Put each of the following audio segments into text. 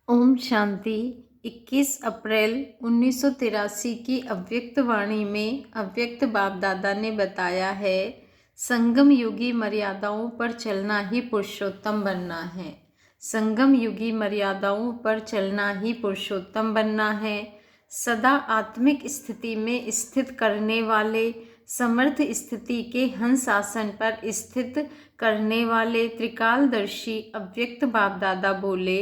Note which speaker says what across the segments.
Speaker 1: ओम शांति। 21 अप्रैल 1983 की अव्यक्त वाणी में अव्यक्त बाप दादा ने बताया है, संगम युगी मर्यादाओं पर चलना ही पुरुषोत्तम बनना है। संगम युगी मर्यादाओं पर चलना ही पुरुषोत्तम बनना है। सदा आत्मिक स्थिति में स्थित करने वाले, समर्थ स्थिति के हंस आसन पर स्थित करने वाले त्रिकालदर्शी अव्यक्त बाप दादा बोले,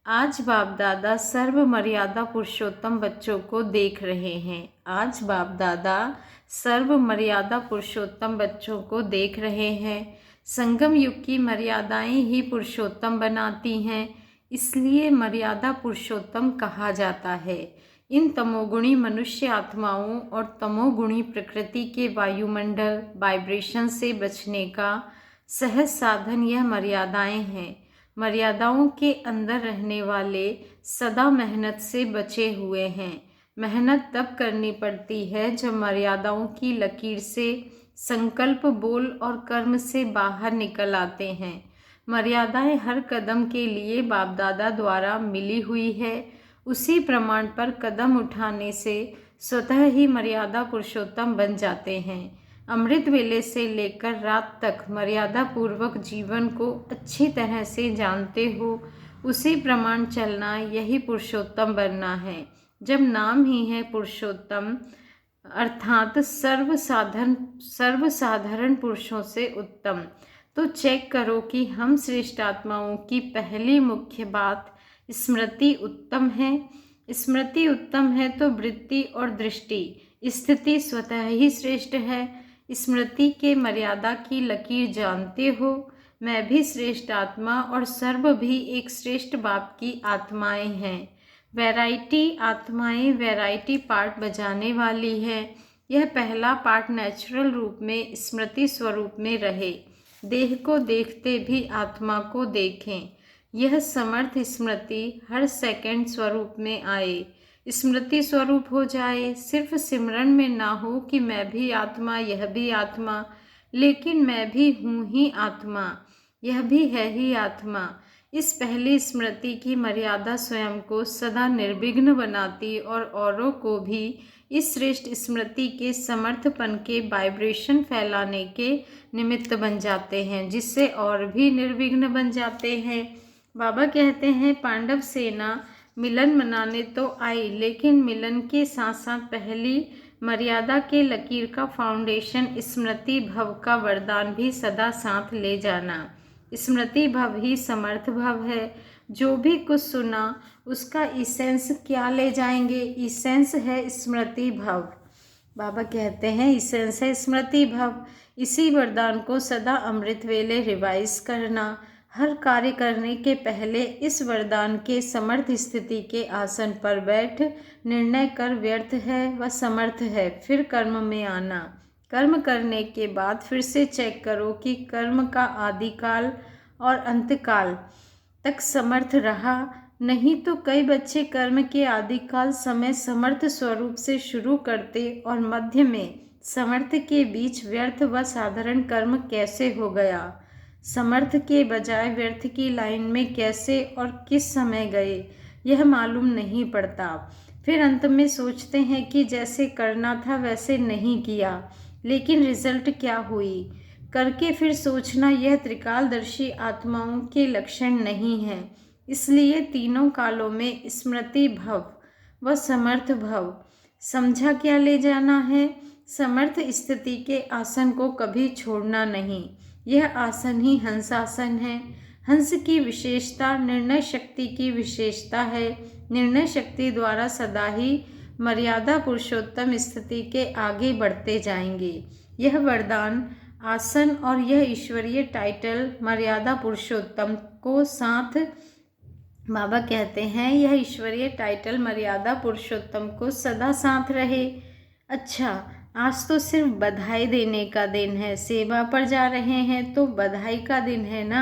Speaker 1: आज बाप दादा सर्व मर्यादा पुरुषोत्तम बच्चों को देख रहे हैं। आज बाप दादा सर्व मर्यादा पुरुषोत्तम बच्चों को देख रहे हैं। संगम युग की मर्यादाएं ही पुरुषोत्तम बनाती हैं, इसलिए मर्यादा पुरुषोत्तम कहा जाता है। इन तमोगुणी मनुष्य आत्माओं और तमोगुणी प्रकृति के वायुमंडल वाइब्रेशन से बचने का सहज साधन यह मर्यादाएं हैं। मर्यादाओं के अंदर रहने वाले सदा मेहनत से बचे हुए हैं। मेहनत तब करनी पड़ती है जब मर्यादाओं की लकीर से संकल्प, बोल और कर्म से बाहर निकल आते हैं। मर्यादाएं हर कदम के लिए बाप दादा द्वारा मिली हुई है। उसी प्रमाण पर कदम उठाने से स्वतः ही मर्यादा पुरुषोत्तम बन जाते हैं। अमृत वेले से लेकर रात तक मर्यादा पूर्वक जीवन को अच्छी तरह से जानते हो, उसी प्रमाण चलना यही पुरुषोत्तम बनना है। जब नाम ही है पुरुषोत्तम अर्थात सर्वसाधारण पुरुषों से उत्तम, तो चेक करो कि हम श्रेष्ठ आत्माओं की पहली मुख्य बात स्मृति उत्तम है। स्मृति उत्तम है तो वृत्ति और दृष्टि स्थिति स्वतः ही श्रेष्ठ है। स्मृति के मर्यादा की लकीर जानते हो। मैं भी श्रेष्ठ आत्मा और सर्व भी एक श्रेष्ठ बाप की आत्माएं हैं। वैरायटी आत्माएं वैरायटी पार्ट बजाने वाली है। यह पहला पार्ट नेचुरल रूप में स्मृति स्वरूप में रहे। देह को देखते भी आत्मा को देखें। यह समर्थ स्मृति हर सेकंड स्वरूप में आए, स्मृति स्वरूप हो जाए। सिर्फ सिमरन में ना हो कि मैं भी आत्मा, यह भी आत्मा, लेकिन मैं भी हूँ ही आत्मा, यह भी है ही आत्मा। इस पहली स्मृति की मर्यादा स्वयं को सदा निर्विघ्न बनाती और औरों को भी इस श्रेष्ठ स्मृति के समर्थपन के वाइब्रेशन फैलाने के निमित्त बन जाते हैं, जिससे और भी निर्विघ्न बन जाते हैं। बाबा कहते हैं, पांडव सेना मिलन मनाने तो आई, लेकिन मिलन के साथ साथ पहली मर्यादा के लकीर का फाउंडेशन स्मृति भव का वरदान भी सदा साथ ले जाना। स्मृति भव ही समर्थ भव है। जो भी कुछ सुना उसका इसेंस क्या ले जाएंगे? इसेंस है स्मृति भव। बाबा कहते हैं इसेंस है स्मृति भव। इसी वरदान को सदा अमृत वेले रिवाइज करना। हर कार्य करने के पहले इस वरदान के समर्थ स्थिति के आसन पर बैठ निर्णय कर व्यर्थ है व समर्थ है, फिर कर्म में आना। कर्म करने के बाद फिर से चेक करो कि कर्म का आदिकाल और अंतकाल तक समर्थ रहा। नहीं तो कई बच्चे कर्म के आदिकाल समय समर्थ स्वरूप से शुरू करते और मध्य में समर्थ के बीच व्यर्थ व साधारण कर्म कैसे हो गया, समर्थ के बजाय व्यर्थ की लाइन में कैसे और किस समय गए, यह मालूम नहीं पड़ता। फिर अंत में सोचते हैं कि जैसे करना था वैसे नहीं किया, लेकिन रिजल्ट क्या हुई। करके फिर सोचना यह त्रिकालदर्शी आत्माओं के लक्षण नहीं है। इसलिए तीनों कालों में स्मृति भव व समर्थ भव समझा क्या ले जाना है। समर्थ स्थिति के आसन को कभी छोड़ना नहीं। यह आसन ही हंस आसन है। हंस की विशेषता निर्णय शक्ति की विशेषता है। निर्णय शक्ति द्वारा सदा ही मर्यादा पुरुषोत्तम स्थिति के आगे बढ़ते जाएंगे। यह वरदान आसन और यह ईश्वरीय टाइटल मर्यादा पुरुषोत्तम को साथ, बाबा कहते हैं यह ईश्वरीय टाइटल मर्यादा पुरुषोत्तम को सदा साथ रहे। अच्छा, आज तो सिर्फ बधाई देने का दिन है। सेवा पर जा रहे हैं तो बधाई का दिन है ना।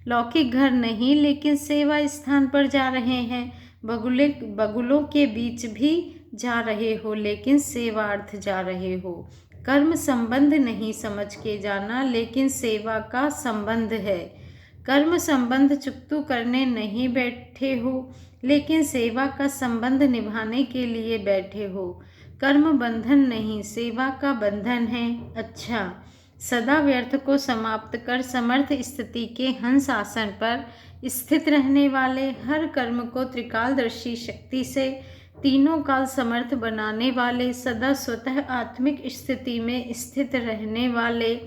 Speaker 1: लौकिक घर नहीं, लेकिन सेवा स्थान पर जा रहे हैं। बगुलों के बीच भी जा रहे हो, लेकिन सेवार्थ जा रहे हो। कर्म संबंध नहीं समझ के जाना, लेकिन सेवा का संबंध है। कर्म संबंध चुकतू करने नहीं बैठे हो, लेकिन सेवा का संबंध निभाने के लिए बैठे हो। कर्म बंधन नहीं, सेवा का बंधन है। अच्छा, सदा व्यर्थ को समाप्त कर समर्थ स्थिति के हंस आसन पर स्थित रहने वाले, हर कर्म को त्रिकालदर्शी शक्ति से तीनों काल समर्थ बनाने वाले, सदा स्वतः आत्मिक स्थिति में स्थित रहने वाले,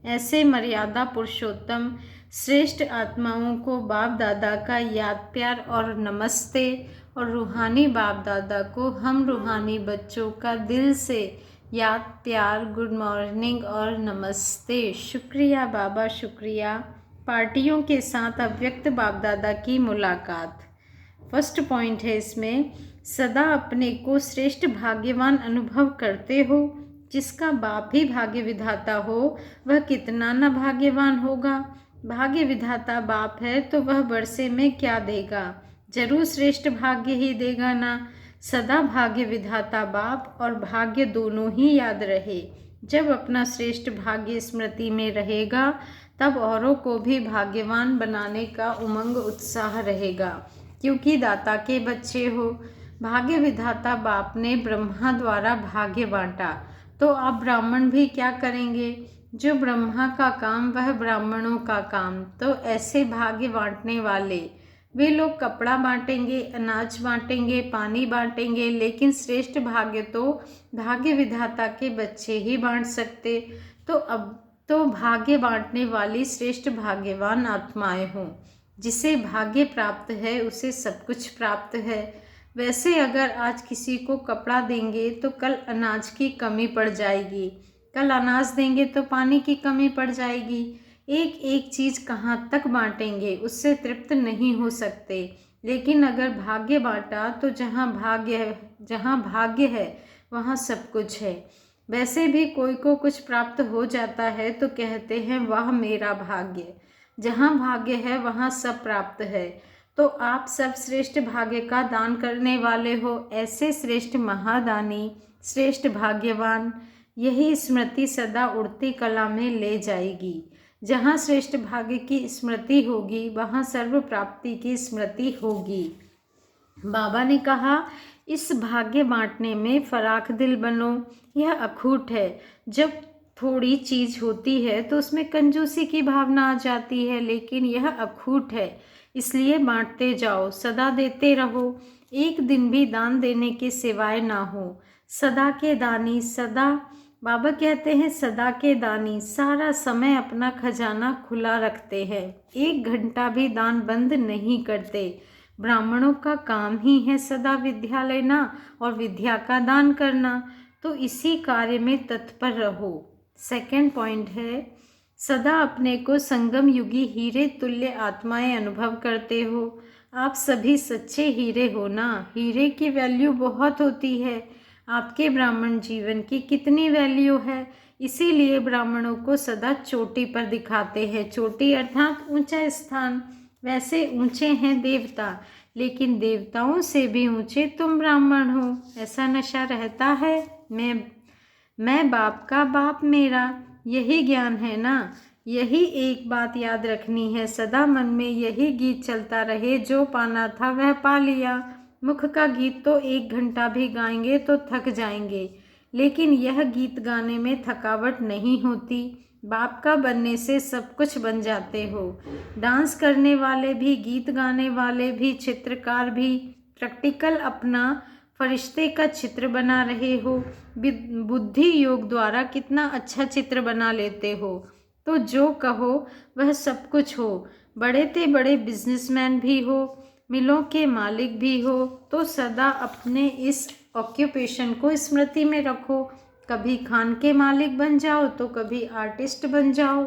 Speaker 1: ऐसे मर्यादा पुरुषोत्तम श्रेष्ठ आत्माओं को बाप दादा का याद प्यार और नमस्ते, और रूहानी बाप दादा को हम रूहानी बच्चों का दिल से याद प्यार, गुड मॉर्निंग और नमस्ते। शुक्रिया बाबा, शुक्रिया। पार्टियों के साथ अव्यक्त बाप दादा की मुलाकात। फर्स्ट पॉइंट है इसमें, सदा अपने को श्रेष्ठ भाग्यवान अनुभव करते हो। जिसका बाप ही भाग्य विधाता हो, वह कितना न भाग्यवान होगा। भाग्य विधाता बाप है तो वह बरसे में क्या देगा, जरूर श्रेष्ठ भाग्य ही देगा ना। सदा भाग्य विधाता बाप और भाग्य दोनों ही याद रहे। जब अपना श्रेष्ठ भाग्य स्मृति में रहेगा, तब औरों को भी भाग्यवान बनाने का उमंग उत्साह रहेगा, क्योंकि दाता के बच्चे हो। भाग्य विधाता बाप ने ब्रह्मा द्वारा भाग्य बांटा, तो आप ब्राह्मण भी क्या करेंगे। जो ब्रह्मा का काम वह ब्राह्मणों का काम। तो ऐसे भाग्य बांटने वाले वे लोग कपड़ा बांटेंगे, अनाज बांटेंगे, पानी बांटेंगे, लेकिन श्रेष्ठ भाग्य तो भाग्य विधाता के बच्चे ही बांट सकते। तो अब तो भाग्य बांटने वाली श्रेष्ठ भाग्यवान आत्माएं हों। जिसे भाग्य प्राप्त है उसे सब कुछ प्राप्त है। वैसे अगर आज किसी को कपड़ा देंगे तो कल अनाज की कमी पड़ जाएगी, कल अनाज देंगे तो पानी की कमी पड़ जाएगी। एक एक चीज़ कहाँ तक बांटेंगे, उससे तृप्त नहीं हो सकते। लेकिन अगर भाग्य बांटा तो जहाँ भाग्य है वहाँ सब कुछ है। वैसे भी कोई को कुछ प्राप्त हो जाता है तो कहते हैं वाह मेरा भाग्य। जहाँ भाग्य है वहाँ सब प्राप्त है। तो आप सब श्रेष्ठ भाग्य का दान करने वाले हो। ऐसे श्रेष्ठ महादानी, श्रेष्ठ भाग्यवान, यही स्मृति सदा उड़ती कला में ले जाएगी। जहाँ श्रेष्ठ भाग्य की स्मृति होगी वहाँ सर्व प्राप्ति की स्मृति होगी। बाबा ने कहा, इस भाग्य बांटने में फराख दिल बनो। यह अखूट है। जब थोड़ी चीज़ होती है तो उसमें कंजूसी की भावना आ जाती है, लेकिन यह अखूट है, इसलिए बांटते जाओ, सदा देते रहो। एक दिन भी दान देने के सिवाय ना हो। सदा के दानी, सदा बाबा कहते हैं सदा के दानी सारा समय अपना खजाना खुला रखते हैं, 1 घंटा भी दान बंद नहीं करते। ब्राह्मणों का काम ही है सदा विद्या लेना और विद्या का दान करना, तो इसी कार्य में तत्पर रहो। सेकंड पॉइंट है, सदा अपने को संगम युगी हीरे तुल्य आत्माएं अनुभव करते हो। आप सभी सच्चे हीरे हो ना। हीरे की वैल्यू बहुत होती है। आपके ब्राह्मण जीवन की कितनी वैल्यू है, इसीलिए ब्राह्मणों को सदा चोटी पर दिखाते हैं। चोटी अर्थात ऊंचा स्थान। वैसे ऊंचे हैं देवता, लेकिन देवताओं से भी ऊंचे तुम ब्राह्मण हो। ऐसा नशा रहता है, मैं बाप का बाप मेरा, यही ज्ञान है ना। यही एक बात याद रखनी है, सदा मन में यही गीत चलता रहे, जो पाना था वह पा लिया। मुख का गीत तो 1 घंटा भी गाएंगे तो थक जाएंगे, लेकिन यह गीत गाने में थकावट नहीं होती। बाप का बनने से सब कुछ बन जाते हो। डांस करने वाले भी, गीत गाने वाले भी, चित्रकार भी, प्रैक्टिकल अपना फरिश्ते का चित्र बना रहे हो। बुद्धि योग द्वारा कितना अच्छा चित्र बना लेते हो। तो जो कहो वह सब कुछ हो। बड़े ते बड़े बिजनेसमैन भी हो, मिलों के मालिक भी हो, तो सदा अपने इस ऑक्यूपेशन को स्मृति में रखो। कभी खान के मालिक बन जाओ तो कभी आर्टिस्ट बन जाओ,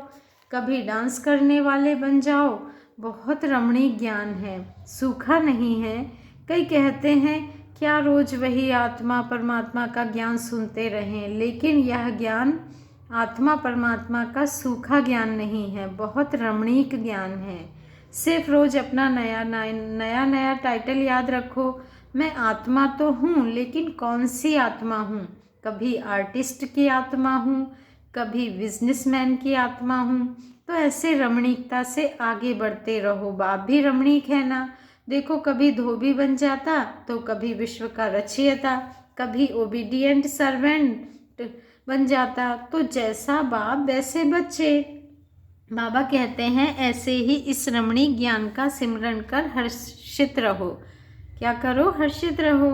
Speaker 1: कभी डांस करने वाले बन जाओ। बहुत रमणीक ज्ञान है, सूखा नहीं है। कई कहते हैं क्या रोज वही आत्मा परमात्मा का ज्ञान सुनते रहें, लेकिन यह ज्ञान आत्मा परमात्मा का सूखा ज्ञान नहीं है, बहुत रमणीक ज्ञान है। सिर्फ रोज अपना नया टाइटल याद रखो। मैं आत्मा तो हूँ, लेकिन कौन सी आत्मा हूँ। कभी आर्टिस्ट की आत्मा हूँ, कभी बिजनेसमैन की आत्मा हूँ, तो ऐसे रमणीकता से आगे बढ़ते रहो। बाप भी रमणीक है ना, देखो कभी धोबी बन जाता तो कभी विश्व का रचयिता, कभी ओबीडियंट सर्वेंट बन जाता। तो जैसा बाप वैसे बच्चे। बाबा कहते हैं ऐसे ही इस रमणीक ज्ञान का सिमरन कर हर्षित रहो। क्या करो? हर्षित रहो।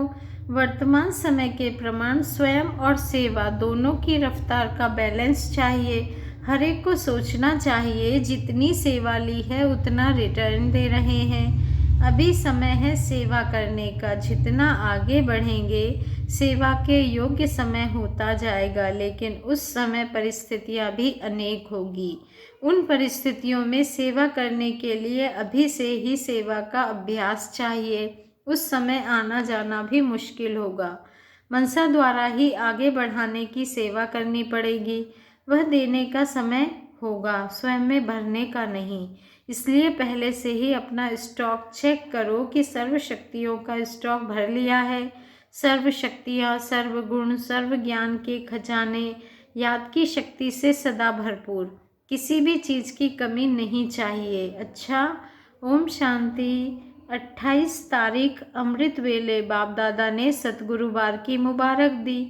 Speaker 1: वर्तमान समय के प्रमाण स्वयं और सेवा दोनों की रफ्तार का बैलेंस चाहिए। हर एक को सोचना चाहिए जितनी सेवा ली है उतना रिटर्न दे रहे हैं। अभी समय है सेवा करने का, जितना आगे बढ़ेंगे सेवा के योग्य समय होता जाएगा, लेकिन उस समय परिस्थितियां भी अनेक होगी। उन परिस्थितियों में सेवा करने के लिए अभी से ही सेवा का अभ्यास चाहिए। उस समय आना जाना भी मुश्किल होगा। मनसा द्वारा ही आगे बढ़ाने की सेवा करनी पड़ेगी। वह देने का समय होगा, स्वयं में भरने का नहीं। इसलिए पहले से ही अपना स्टॉक चेक करो कि सर्व शक्तियों का स्टॉक भर लिया है। सर्व शक्तियाँ, सर्व गुण, सर्व ज्ञान के खजाने, याद की शक्ति से सदा भरपूर, किसी भी चीज़ की कमी नहीं चाहिए। अच्छा, ओम शांति। 28 तारीख अमृत वेले बाप दादा ने सतगुरुवार की मुबारक दी।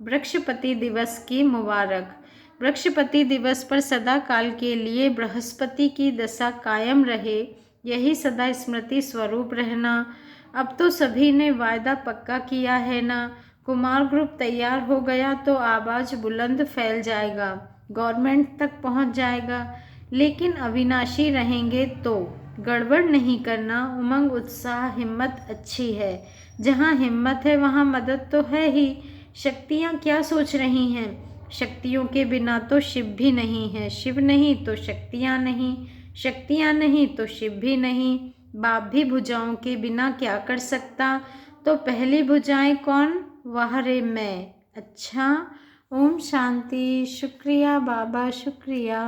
Speaker 1: वृक्षपति दिवस की मुबारक। वृक्षपति दिवस पर सदा काल के लिए बृहस्पति की दशा कायम रहे, यही सदा स्मृति स्वरूप रहना। अब तो सभी ने वायदा पक्का किया है ना। कुमार ग्रुप तैयार हो गया तो आवाज़ बुलंद फैल जाएगा, गवर्नमेंट तक पहुंच जाएगा। लेकिन अविनाशी रहेंगे तो गड़बड़ नहीं करना। उमंग, उत्साह, हिम्मत अच्छी है। जहाँ हिम्मत है वहाँ मदद तो है ही। शक्तियाँ क्या सोच रही हैं? शक्तियों के बिना तो शिव भी नहीं है, शिव नहीं तो शक्तियाँ नहीं, शक्तियाँ नहीं तो शिव भी नहीं। बाप भी भुजाओं के बिना क्या कर सकता? तो पहली भुजाएं कौन? वह रे मैं। अच्छा, ओम शांति। शुक्रिया बाबा, शुक्रिया।